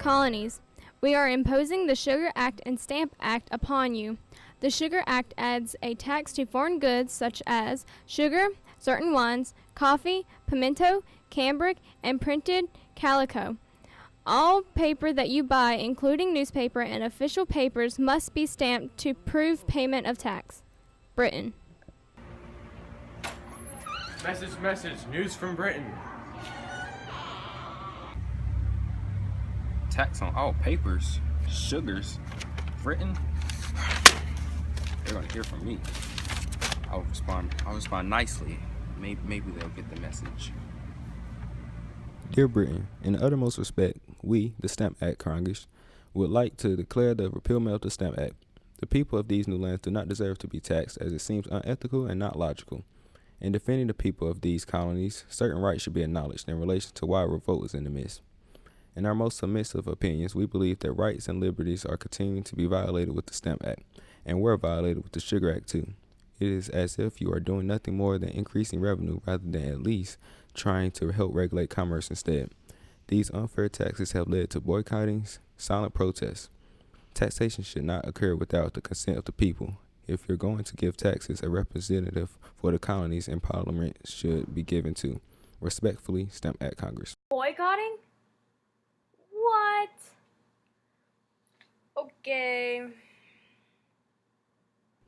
Colonies. We are imposing the Sugar Act and Stamp Act upon you. The Sugar Act adds a tax to foreign goods such as sugar, certain wines, coffee, pimento, cambric, and printed calico. All paper that you buy, including newspaper and official papers, must be stamped to prove payment of tax. Britain. Message, news from Britain. Tax on all papers, sugars, Britain. They're gonna hear from me. I'll respond nicely. Maybe they'll get the message. Dear Britain, in the uttermost respect, we, the Stamp Act Congress, would like to declare the repealment of the Stamp Act. The people of these new lands do not deserve to be taxed, as it seems unethical and not logical. In defending the people of these colonies, certain rights should be acknowledged in relation to why revolt is in the midst. In our most submissive opinions, we believe that rights and liberties are continuing to be violated with the Stamp Act, and were violated with the Sugar Act too. It is as if you are doing nothing more than increasing revenue rather than at least trying to help regulate commerce instead. These unfair taxes have led to boycottings, silent protests. Taxation should not occur without the consent of the people. If you're going to give taxes, a representative for the colonies and parliament should be given to. Respectfully, Stamp Act Congress. Boycotting? What? Okay.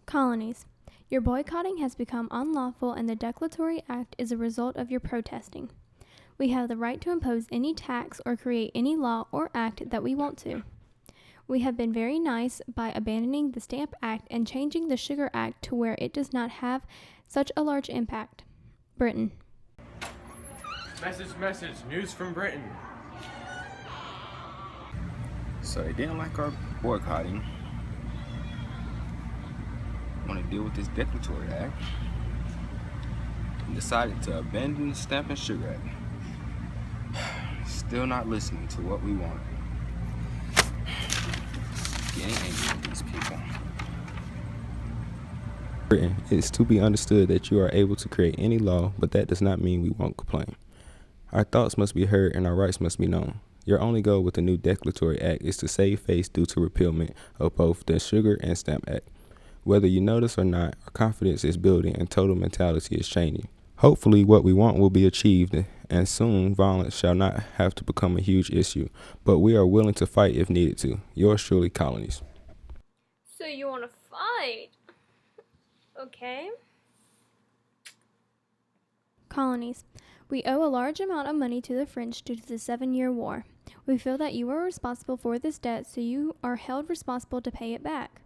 Colonies. Your boycotting has become unlawful, and the declaratory act is a result of your protesting. We have the right to impose any tax or create any law or act that we want to. We have been very nice by abandoning the Stamp Act and changing the Sugar Act to where it does not have such a large impact. Britain. Message, news from Britain. So they didn't like our boycotting. Want to deal with this declaratory act, and decided to abandon the Stamp and Sugar Act. Still not listening to what we want. Getting angry with these people. Britain, it is to be understood that you are able to create any law, but that does not mean we won't complain. Our thoughts must be heard and our rights must be known. Your only goal with the new declaratory act is to save face due to repealment of both the Sugar and Stamp Act. Whether you notice or not, our confidence is building and total mentality is changing. Hopefully what we want will be achieved, and soon violence shall not have to become a huge issue, but we are willing to fight if needed to. Yours truly, Colonies. So you want to fight? Okay. Colonies. We owe a large amount of money to the French due to the 7-Year War. We feel that you are responsible for this debt, so you are held responsible to pay it back.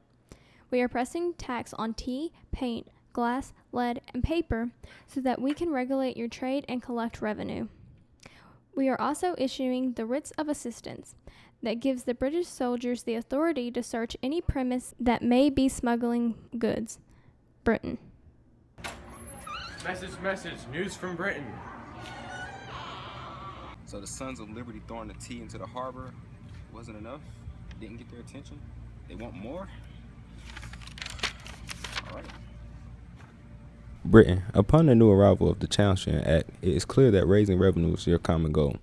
We are pressing tax on tea, paint, glass, lead, and paper so that we can regulate your trade and collect revenue. We are also issuing the writs of assistance that gives the British soldiers the authority to search any premise that may be smuggling goods. Britain. Message, news from Britain. So the Sons of Liberty throwing the tea into the harbor wasn't enough? Didn't get their attention? They want more? All right. Britain, upon the new arrival of the Townshend Act, it is clear that raising revenue is your common goal.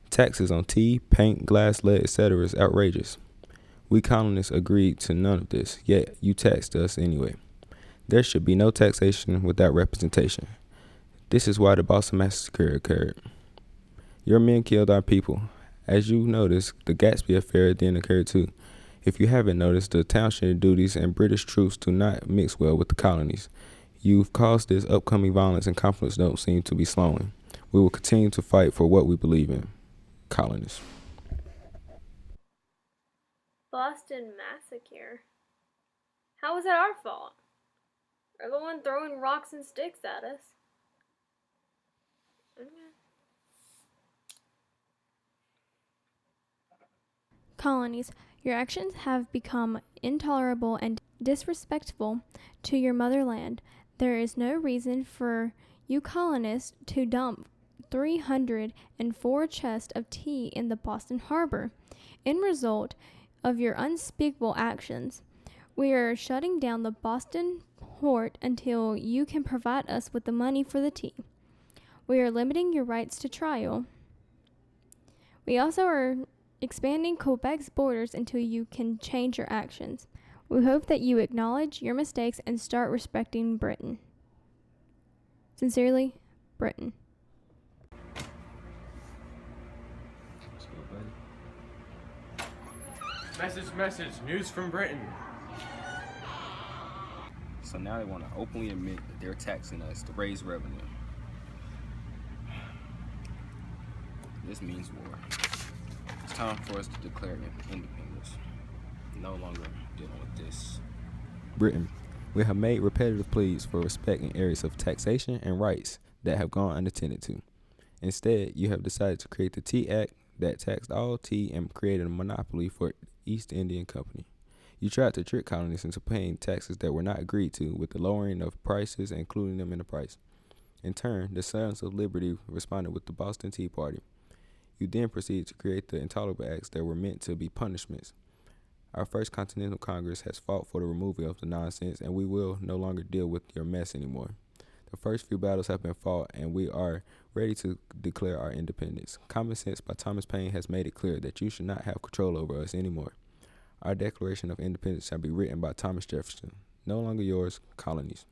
Taxes on tea, paint, glass, lead, etc. is outrageous. We colonists agreed to none of this, yet you taxed us anyway. There should be no taxation without representation. This is why the Boston Massacre occurred. Your men killed our people. As you noticed, the Gatsby affair then occurred too. If you haven't noticed, the Townshend duties and British troops do not mix well with the colonies. You've caused this upcoming violence, and conflicts don't seem to be slowing. We will continue to fight for what we believe in. Colonists. Boston Massacre? How was that our fault? We're the one throwing rocks and sticks at us. Okay. Colonies, your actions have become intolerable and disrespectful to your motherland. There is no reason for you colonists to dump 304 chests of tea in the Boston Harbor. In result of your unspeakable actions, we are shutting down the Boston port until you can provide us with the money for the tea. We are limiting your rights to trial. We also are expanding Quebec's borders until you can change your actions. We hope that you acknowledge your mistakes and start respecting Britain. Sincerely, Britain. Let's go, buddy. Message, news from Britain. So now they want to openly admit that they're taxing us to raise revenue. This means war. It's time for us to declare independence. No longer dealing with this. Britain, we have made repetitive pleas for respect in areas of taxation and rights that have gone unattended to. Instead, you have decided to create the Tea Act that taxed all tea and created a monopoly for the East Indian Company. You tried to trick colonists into paying taxes that were not agreed to, with the lowering of prices and including them in the price. In turn, the Sons of Liberty responded with the Boston Tea Party. You then proceeded to create the Intolerable Acts that were meant to be punishments. Our First Continental Congress has fought for the removal of the nonsense, and we will no longer deal with your mess anymore. The first few battles have been fought, and we are ready to declare our independence. Common Sense by Thomas Paine has made it clear that you should not have control over us anymore. Our Declaration of Independence shall be written by Thomas Jefferson. No longer yours, colonies.